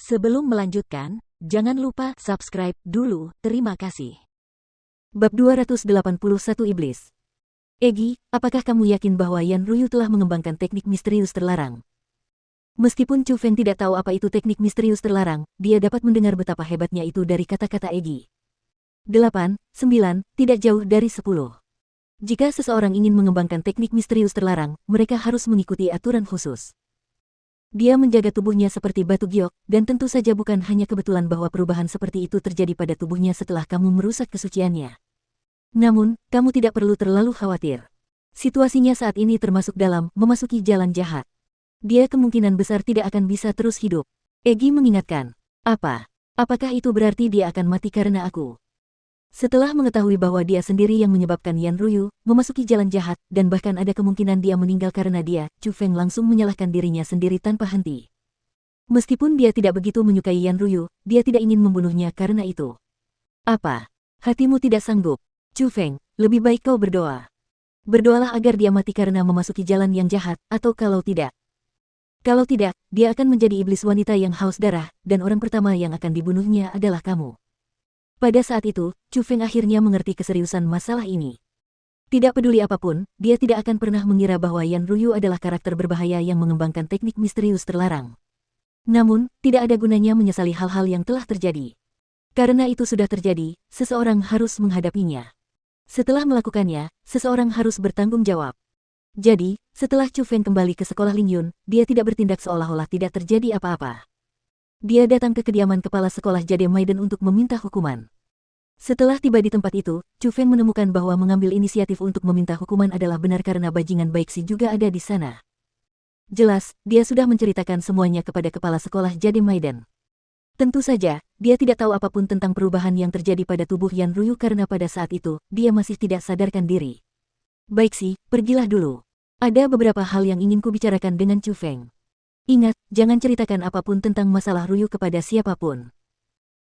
Sebelum melanjutkan, jangan lupa subscribe dulu, terima kasih. Bab 281 Iblis. Egi, apakah kamu yakin bahwa Yan Ruyu telah mengembangkan teknik misterius terlarang? Meskipun Chu Feng tidak tahu apa itu teknik misterius terlarang, dia dapat mendengar betapa hebatnya itu dari kata-kata Egi. 8, 9, tidak jauh dari 10. Jika seseorang ingin mengembangkan teknik misterius terlarang, mereka harus mengikuti aturan khusus. Dia menjaga tubuhnya seperti batu giok, dan tentu saja bukan hanya kebetulan bahwa perubahan seperti itu terjadi pada tubuhnya setelah kamu merusak kesuciannya. Namun, kamu tidak perlu terlalu khawatir. Situasinya saat ini termasuk dalam memasuki jalan jahat. Dia kemungkinan besar tidak akan bisa terus hidup. Egi mengingatkan. Apa? Apakah itu berarti dia akan mati karena aku? Setelah mengetahui bahwa dia sendiri yang menyebabkan Yan Ruyu memasuki jalan jahat dan bahkan ada kemungkinan dia meninggal karena dia, Chu Feng langsung menyalahkan dirinya sendiri tanpa henti. Meskipun dia tidak begitu menyukai Yan Ruyu, dia tidak ingin membunuhnya karena itu. Apa? Hatimu tidak sanggup? Chu Feng, lebih baik kau berdoa. Berdoalah agar dia mati karena memasuki jalan yang jahat, atau kalau tidak. Kalau tidak, dia akan menjadi iblis wanita yang haus darah, dan orang pertama yang akan dibunuhnya adalah kamu. Pada saat itu, Chu Feng akhirnya mengerti keseriusan masalah ini. Tidak peduli apapun, dia tidak akan pernah mengira bahwa Yan Ruyu adalah karakter berbahaya yang mengembangkan teknik misterius terlarang. Namun, tidak ada gunanya menyesali hal-hal yang telah terjadi. Karena itu sudah terjadi, seseorang harus menghadapinya. Setelah melakukannya, seseorang harus bertanggung jawab. Jadi, setelah Chu Feng kembali ke sekolah Lingyun, dia tidak bertindak seolah-olah tidak terjadi apa-apa. Dia datang ke kediaman kepala sekolah Jade Maiden untuk meminta hukuman. Setelah tiba di tempat itu, Chu Feng menemukan bahwa mengambil inisiatif untuk meminta hukuman adalah benar karena bajingan Baixi juga ada di sana. Jelas, dia sudah menceritakan semuanya kepada kepala sekolah Jade Maiden. Tentu saja, dia tidak tahu apapun tentang perubahan yang terjadi pada tubuh Yan Ruyu karena pada saat itu, dia masih tidak sadarkan diri. Baixi, pergilah dulu. Ada beberapa hal yang ingin kubicarakan dengan Chu Feng. Ingat, jangan ceritakan apapun tentang masalah Ruyu kepada siapapun.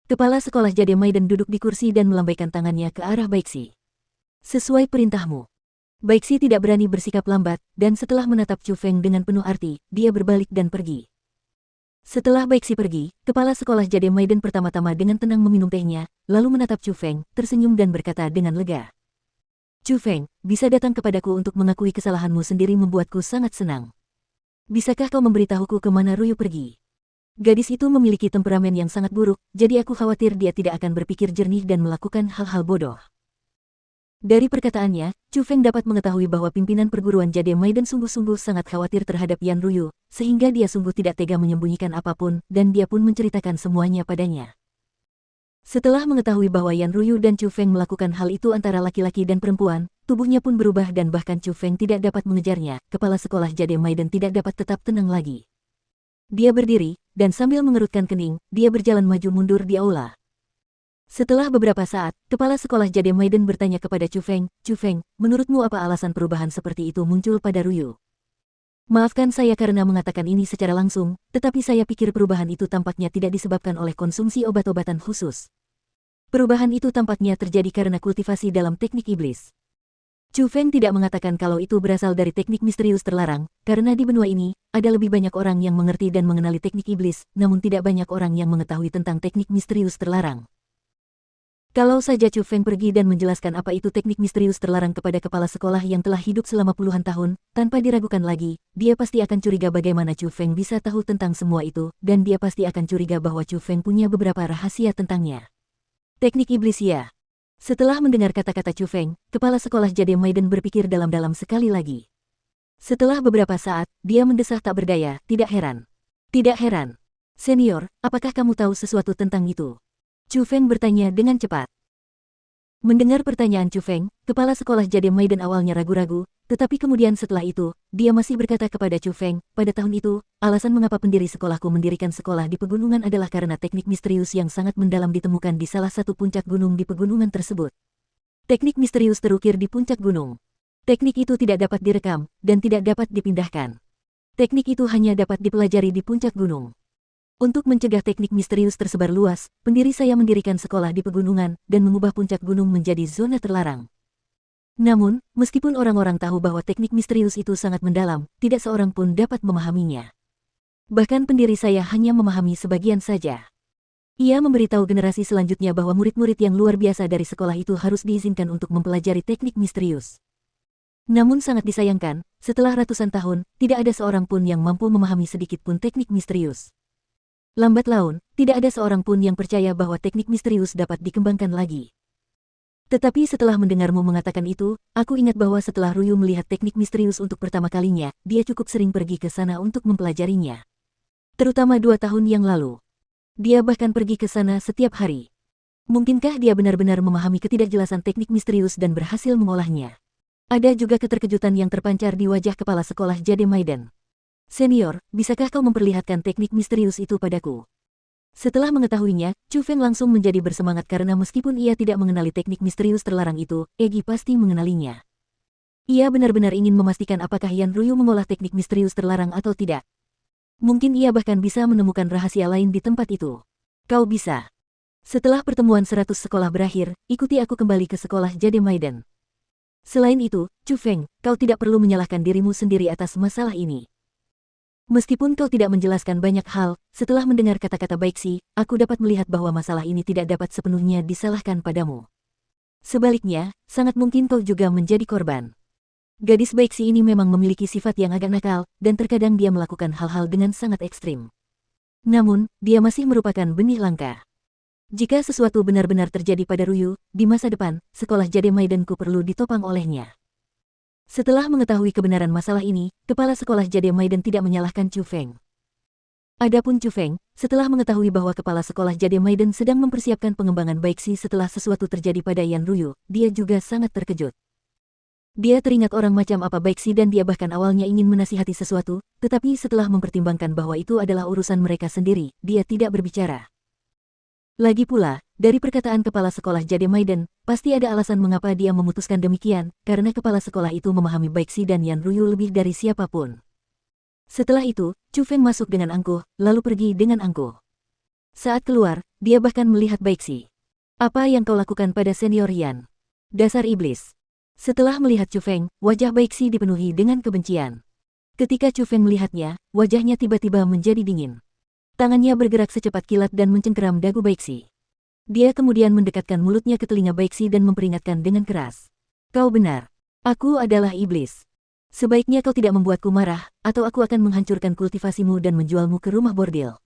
Kepala sekolah Jade Maiden duduk di kursi dan melambaikan tangannya ke arah Baixi. Sesuai perintahmu. Baixi tidak berani bersikap lambat, dan setelah menatap Chu Feng dengan penuh arti, dia berbalik dan pergi. Setelah Baixi pergi, kepala sekolah Jade Maiden pertama-tama dengan tenang meminum tehnya, lalu menatap Chu Feng, tersenyum dan berkata dengan lega. Chu Feng, bisa datang kepadaku untuk mengakui kesalahanmu sendiri membuatku sangat senang. Bisakah kau memberitahuku kemana Ruyu pergi? Gadis itu memiliki temperamen yang sangat buruk, jadi aku khawatir dia tidak akan berpikir jernih dan melakukan hal-hal bodoh. Dari perkataannya, Chu Feng dapat mengetahui bahwa pimpinan perguruan Jade Maiden sungguh-sungguh sangat khawatir terhadap Yan Ruyu, sehingga dia sungguh tidak tega menyembunyikan apapun, dan dia pun menceritakan semuanya padanya. Setelah mengetahui bahwa Yan Ruyu dan Chu Feng melakukan hal itu antara laki-laki dan perempuan, tubuhnya pun berubah dan bahkan Chu Feng tidak dapat mengejarnya, kepala sekolah Jade Maiden tidak dapat tetap tenang lagi. Dia berdiri, dan sambil mengerutkan kening, dia berjalan maju mundur di aula. Setelah beberapa saat, kepala sekolah Jade Maiden bertanya kepada Chu Feng, menurutmu apa alasan perubahan seperti itu muncul pada Ruyu? Maafkan saya karena mengatakan ini secara langsung, tetapi saya pikir perubahan itu tampaknya tidak disebabkan oleh konsumsi obat-obatan khusus. Perubahan itu tampaknya terjadi karena kultivasi dalam teknik iblis. Chu Feng tidak mengatakan kalau itu berasal dari teknik misterius terlarang, karena di benua ini, ada lebih banyak orang yang mengerti dan mengenali teknik iblis, namun tidak banyak orang yang mengetahui tentang teknik misterius terlarang. Kalau saja Chu Feng pergi dan menjelaskan apa itu teknik misterius terlarang kepada kepala sekolah yang telah hidup selama puluhan tahun, tanpa diragukan lagi, dia pasti akan curiga bagaimana Chu Feng bisa tahu tentang semua itu, dan dia pasti akan curiga bahwa Chu Feng punya beberapa rahasia tentangnya. Teknik iblis ya. Setelah mendengar kata-kata Chu Feng, kepala sekolah Jade Maiden berpikir dalam-dalam sekali lagi. Setelah beberapa saat, dia mendesah tak berdaya, tidak heran. Tidak heran. Senior, apakah kamu tahu sesuatu tentang itu? Chu Feng bertanya dengan cepat. Mendengar pertanyaan Chu Feng, kepala sekolah Jade Maiden awalnya ragu-ragu, tetapi kemudian setelah itu, dia masih berkata kepada Chu Feng, pada tahun itu, alasan mengapa pendiri sekolahku mendirikan sekolah di pegunungan adalah karena teknik misterius yang sangat mendalam ditemukan di salah satu puncak gunung di pegunungan tersebut. Teknik misterius terukir di puncak gunung. Teknik itu tidak dapat direkam, dan tidak dapat dipindahkan. Teknik itu hanya dapat dipelajari di puncak gunung. Untuk mencegah teknik misterius tersebar luas, pendiri saya mendirikan sekolah di pegunungan dan mengubah puncak gunung menjadi zona terlarang. Namun, meskipun orang-orang tahu bahwa teknik misterius itu sangat mendalam, tidak seorang pun dapat memahaminya. Bahkan pendiri saya hanya memahami sebagian saja. Ia memberitahu generasi selanjutnya bahwa murid-murid yang luar biasa dari sekolah itu harus diizinkan untuk mempelajari teknik misterius. Namun sangat disayangkan, setelah ratusan tahun, tidak ada seorang pun yang mampu memahami sedikit pun teknik misterius. Lambat laun, tidak ada seorang pun yang percaya bahwa teknik misterius dapat dikembangkan lagi. Tetapi setelah mendengarmu mengatakan itu, aku ingat bahwa setelah Ryu melihat teknik misterius untuk pertama kalinya, dia cukup sering pergi ke sana untuk mempelajarinya. Terutama 2 tahun yang lalu. Dia bahkan pergi ke sana setiap hari. Mungkinkah dia benar-benar memahami ketidakjelasan teknik misterius dan berhasil mengolahnya? Ada juga keterkejutan yang terpancar di wajah kepala sekolah Jade Maiden. Senior, bisakah kau memperlihatkan teknik misterius itu padaku? Setelah mengetahuinya, Chu Feng langsung menjadi bersemangat karena meskipun ia tidak mengenali teknik misterius terlarang itu, Egi pasti mengenalinya. Ia benar-benar ingin memastikan apakah Yan Ryu mengolah teknik misterius terlarang atau tidak. Mungkin ia bahkan bisa menemukan rahasia lain di tempat itu. Kau bisa. Setelah pertemuan 100 sekolah berakhir, ikuti aku kembali ke sekolah Jade Maiden. Selain itu, Chu Feng, kau tidak perlu menyalahkan dirimu sendiri atas masalah ini. Meskipun kau tidak menjelaskan banyak hal, setelah mendengar kata-kata Baixi, aku dapat melihat bahwa masalah ini tidak dapat sepenuhnya disalahkan padamu. Sebaliknya, sangat mungkin kau juga menjadi korban. Gadis Baixi ini memang memiliki sifat yang agak nakal, dan terkadang dia melakukan hal-hal dengan sangat ekstrim. Namun, dia masih merupakan benih langka. Jika sesuatu benar-benar terjadi pada Ryu, di masa depan, sekolah Jade Maidenku perlu ditopang olehnya. Setelah mengetahui kebenaran masalah ini, kepala sekolah Jade Maiden tidak menyalahkan Chu Feng. Adapun Chu Feng, setelah mengetahui bahwa kepala sekolah Jade Maiden sedang mempersiapkan pengembangan Baixi setelah sesuatu terjadi pada Yan Ryu, dia juga sangat terkejut. Dia teringat orang macam apa Baixi dan dia bahkan awalnya ingin menasihati sesuatu, tetapi setelah mempertimbangkan bahwa itu adalah urusan mereka sendiri, dia tidak berbicara. Lagi pula, dari perkataan kepala sekolah Jade Maiden, pasti ada alasan mengapa dia memutuskan demikian, karena kepala sekolah itu memahami Baixi dan Yan Ryu lebih dari siapapun. Setelah itu, Chu Feng masuk dengan angkuh, lalu pergi dengan angkuh. Saat keluar, dia bahkan melihat Baixi. Apa yang kau lakukan pada senior Yan? Dasar iblis. Setelah melihat Chu Feng, wajah Baixi dipenuhi dengan kebencian. Ketika Chu Feng melihatnya, wajahnya tiba-tiba menjadi dingin. Tangannya bergerak secepat kilat dan mencengkeram dagu Baixi. Dia kemudian mendekatkan mulutnya ke telinga Baixi dan memperingatkan dengan keras. Kau benar. Aku adalah iblis. Sebaiknya kau tidak membuatku marah, atau aku akan menghancurkan kultivasimu dan menjualmu ke rumah bordil.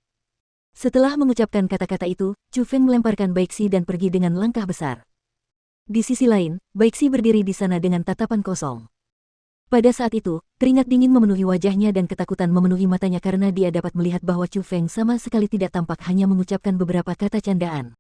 Setelah mengucapkan kata-kata itu, Chu Feng melemparkan Baixi dan pergi dengan langkah besar. Di sisi lain, Baixi berdiri di sana dengan tatapan kosong. Pada saat itu, keringat dingin memenuhi wajahnya dan ketakutan memenuhi matanya karena dia dapat melihat bahwa Chu Feng sama sekali tidak tampak hanya mengucapkan beberapa kata candaan.